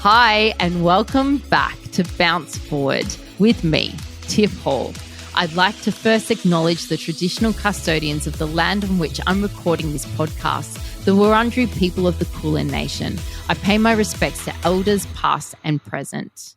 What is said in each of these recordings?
Hi, and welcome back to Bounce Forward with me, Tiff Hall. I'd like to first acknowledge the traditional custodians of the land on which I'm recording this podcast, the Wurundjeri people of the Kulin Nation. I pay my respects to elders past and present.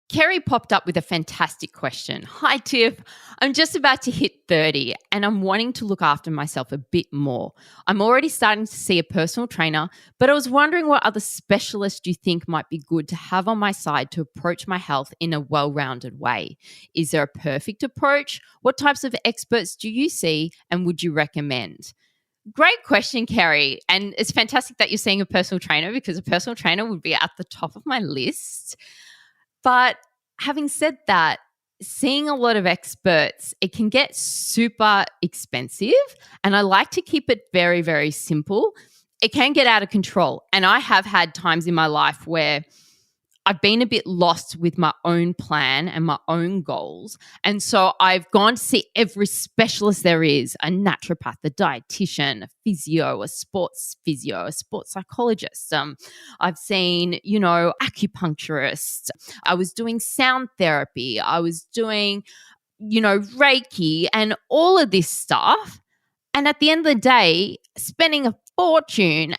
Kerry popped up with a fantastic question. Hi, Tiff. I'm just about to hit 30 and I'm wanting to look after myself a bit more. I'm already starting to see a personal trainer, but I was wondering what other specialists do you think might be good to have on my side to approach my health in a well-rounded way? Is there a perfect approach? What types of experts do you see and would you recommend? Great question, Kerry. And it's fantastic that you're seeing a personal trainer because a personal trainer would be at the top of my list. But having said that, seeing a lot of experts, it can get super expensive. And I like to keep it very, very simple. It can get out of control. And I have had times in my life where I've been a bit lost with my own plan and my own goals. And so I've gone to see every specialist there is, a naturopath, a dietitian, a physio, a sports physio, a sports psychologist. I've seen, acupuncturists. I was doing sound therapy. I was doing, Reiki and all of this stuff. And at the end of the day, spending a fortune,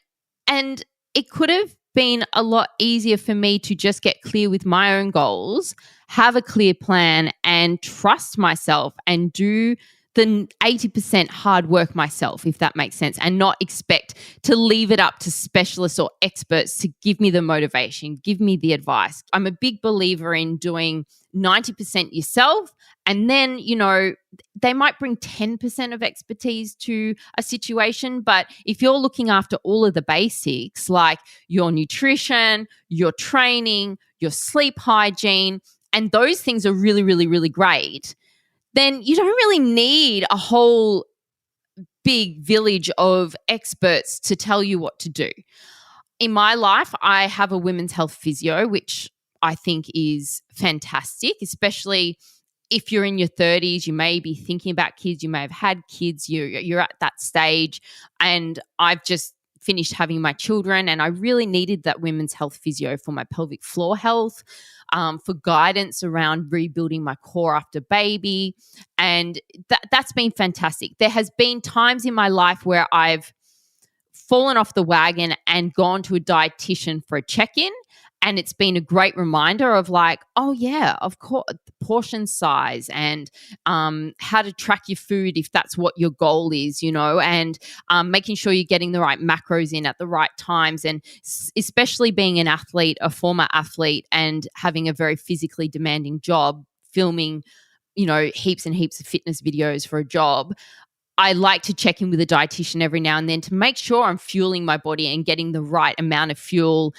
and it could have been a lot easier for me to just get clear with my own goals, have a clear plan and trust myself and do the 80% hard work myself, if that makes sense, and not expect to leave it up to specialists or experts to give me the motivation, give me the advice. I'm a big believer in doing 90% yourself. And then, they might bring 10% of expertise to a situation. But if you're looking after all of the basics, like your nutrition, your training, your sleep hygiene, and those things are really, really, really great, then you don't really need a whole big village of experts to tell you what to do. In my life, I have a women's health physio, which I think is fantastic, especially if you're in your 30s, you may be thinking about kids, you may have had kids, you're at that stage. And I've just finished having my children and I really needed that women's health physio for my pelvic floor health, for guidance around rebuilding my core after baby. And that's been fantastic. There has been times in my life where I've fallen off the wagon and gone to a dietitian for a check-in. And it's been a great reminder of like, oh yeah, of course, portion size and how to track your food if that's what your goal is, and making sure you're getting the right macros in at the right times. And especially being an athlete, a former athlete, and having a very physically demanding job, filming, heaps and heaps of fitness videos for a job. I like to check in with a dietitian every now and then to make sure I'm fueling my body and getting the right amount of fuel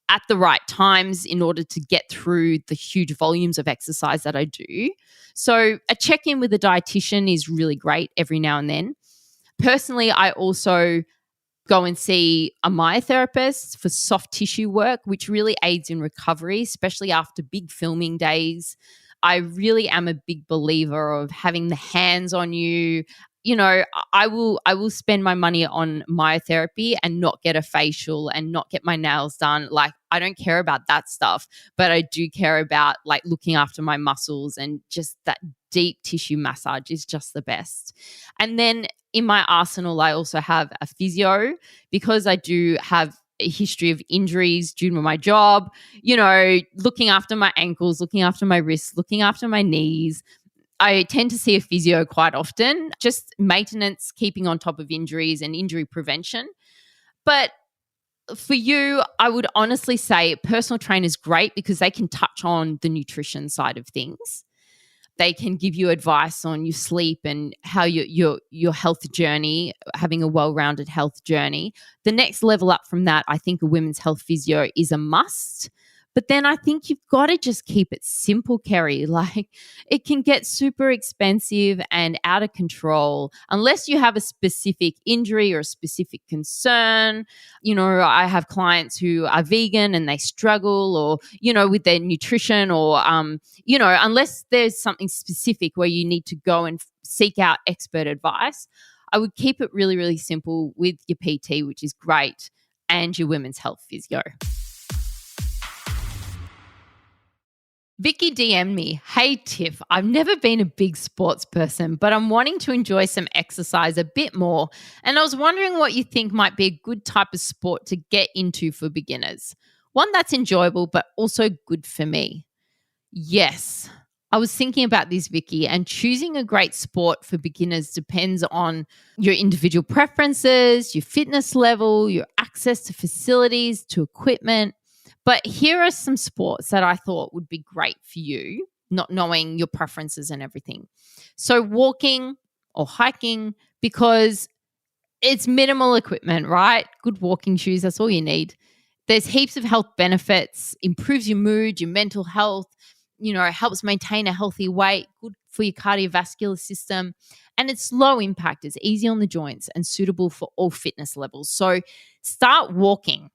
at the right times in order to get through the huge volumes of exercise that I do. So a check-in with a dietitian is really great every now and then. Personally, I also go and see a myotherapist for soft tissue work, which really aids in recovery, especially after big filming days. I really am a big believer of having the hands on you. I will spend my money on myotherapy and not get a facial and not get my nails done. Like, I don't care about that stuff, but I do care about like looking after my muscles, and just that deep tissue massage is just the best. And then in my arsenal, I also have a physio because I do have a history of injuries due to my job, looking after my ankles, looking after my wrists, looking after my knees. I tend to see a physio quite often, just maintenance, keeping on top of injuries and injury prevention. But for you, I would honestly say personal trainer is great because they can touch on the nutrition side of things. They can give you advice on your sleep and how your health journey, having a well-rounded health journey. The next level up from that, I think a women's health physio is a must. But then I think you've got to just keep it simple, Kerry. Like, it can get super expensive and out of control unless you have a specific injury or a specific concern. I have clients who are vegan and they struggle, or, with their nutrition, or, unless there's something specific where you need to go and seek out expert advice, I would keep it really, really simple with your PT, which is great, and your women's health physio. Vicky DM'd me, "Hey Tiff, I've never been a big sports person, but I'm wanting to enjoy some exercise a bit more. And I was wondering what you think might be a good type of sport to get into for beginners. One that's enjoyable, but also good for me." Yes, I was thinking about this, Vicky, and choosing a great sport for beginners depends on your individual preferences, your fitness level, your access to facilities, to equipment. But here are some sports that I thought would be great for you, not knowing your preferences and everything. So walking or hiking, because it's minimal equipment, right? Good walking shoes, that's all you need. There's heaps of health benefits, improves your mood, your mental health, helps maintain a healthy weight, good for your cardiovascular system. And it's low impact, it's easy on the joints and suitable for all fitness levels. So start walking.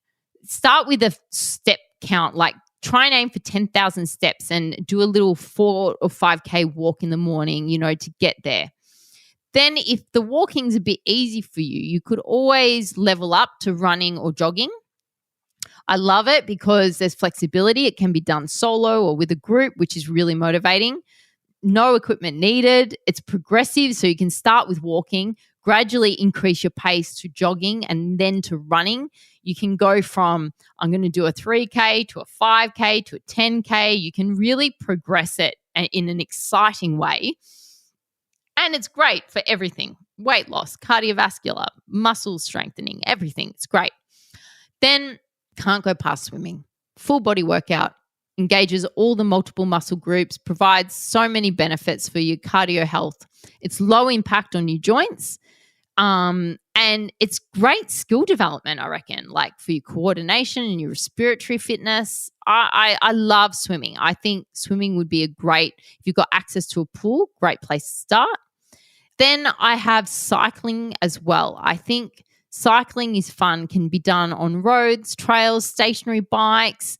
Start with a step count, like try and aim for 10,000 steps and do a little 4 or 5K walk in the morning, to get there. Then if the walking's a bit easy for you, you could always level up to running or jogging. I love it because there's flexibility. It can be done solo or with a group, which is really motivating. No equipment needed. It's progressive, so you can start with walking, gradually increase your pace to jogging and then to running. You can go from, I'm going to do a 3K to a 5K to a 10K. You can really progress it in an exciting way. And it's great for everything. Weight loss, cardiovascular, muscle strengthening, everything. It's great. Then can't go past swimming. Full body workout, engages all the multiple muscle groups, provides so many benefits for your cardio health. It's low impact on your joints. And it's great skill development, I reckon, like for your coordination and your respiratory fitness. I love swimming. I think swimming would be if you've got access to a pool, great place to start. Then I have cycling as well. I think cycling is fun, can be done on roads, trails, stationary bikes.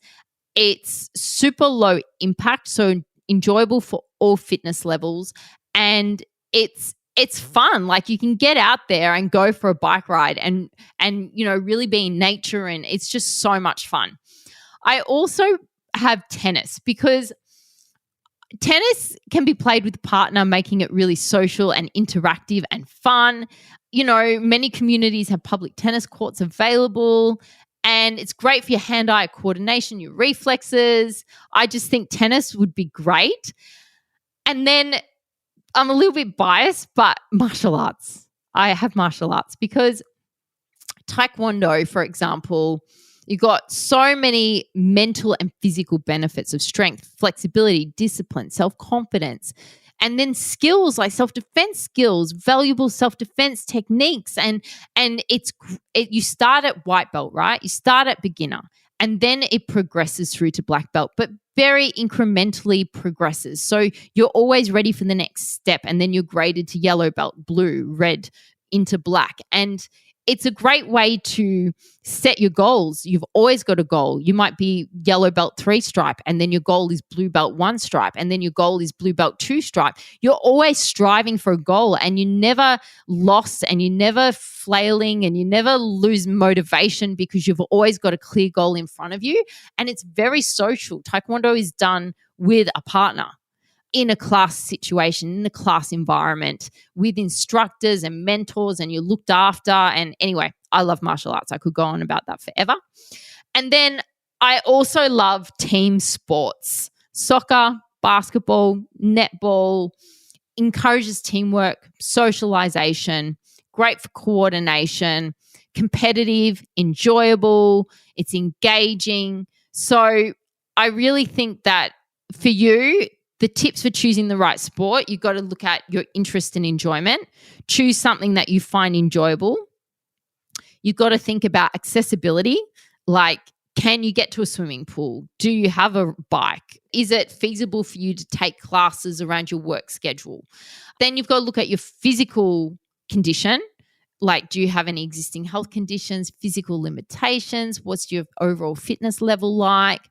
It's super low impact, so enjoyable for all fitness levels. And it's fun. Like you can get out there and go for a bike ride and really be in nature, and it's just so much fun. I also have tennis because tennis can be played with a partner, making it really social and interactive and fun. Many communities have public tennis courts available, and it's great for your hand-eye coordination, your reflexes. I just think tennis would be great. And then I'm a little bit biased, but martial arts. I have martial arts because Taekwondo, for example, you got so many mental and physical benefits of strength, flexibility, discipline, self-confidence, and then skills like self-defense skills, valuable self-defense techniques. And you start at white belt, right? You start at beginner, and then it progresses through to black belt, but very incrementally progresses. So you're always ready for the next step, and then you're graded to yellow belt, blue, red, into black. And it's a great way to set your goals. You've always got a goal. You might be yellow belt 3 stripe, and then your goal is blue belt 1 stripe, and then your goal is blue belt 2 stripe. You're always striving for a goal, and you're never lost, and you're never flailing, and you never lose motivation because you've always got a clear goal in front of you. And it's very social. Taekwondo is done with a partner, in a class situation, in a class environment, with instructors and mentors, and you're looked after. And anyway, I love martial arts. I could go on about that forever. And then I also love team sports. Soccer, basketball, netball, encourages teamwork, socialization, great for coordination, competitive, enjoyable, it's engaging. So I really think that for you, the tips for choosing the right sport, you've got to look at your interest and enjoyment. Choose something that you find enjoyable. You've got to think about accessibility, like can you get to a swimming pool? Do you have a bike? Is it feasible for you to take classes around your work schedule? Then you've got to look at your physical condition. Like, do you have any existing health conditions, physical limitations? What's your overall fitness level like?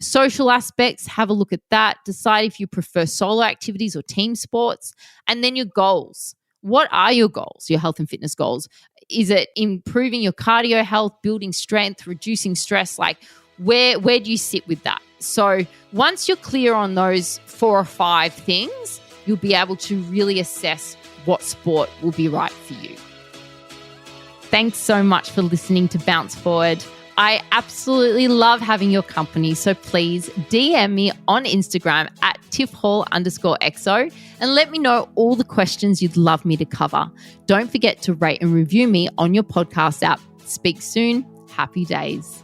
Social aspects, have a look at that. Decide if you prefer solo activities or team sports. And then your goals. What are your goals, your health and fitness goals? Is it improving your cardio health, building strength, reducing stress? Like, where do you sit with that? So once you're clear on those 4 or 5 things, you'll be able to really assess what sport will be right for you. Thanks so much for listening to Bounce Forward. I absolutely love having your company, so please DM me on Instagram at tiffhall_XO and let me know all the questions you'd love me to cover. Don't forget to rate and review me on your podcast app. Speak soon. Happy days.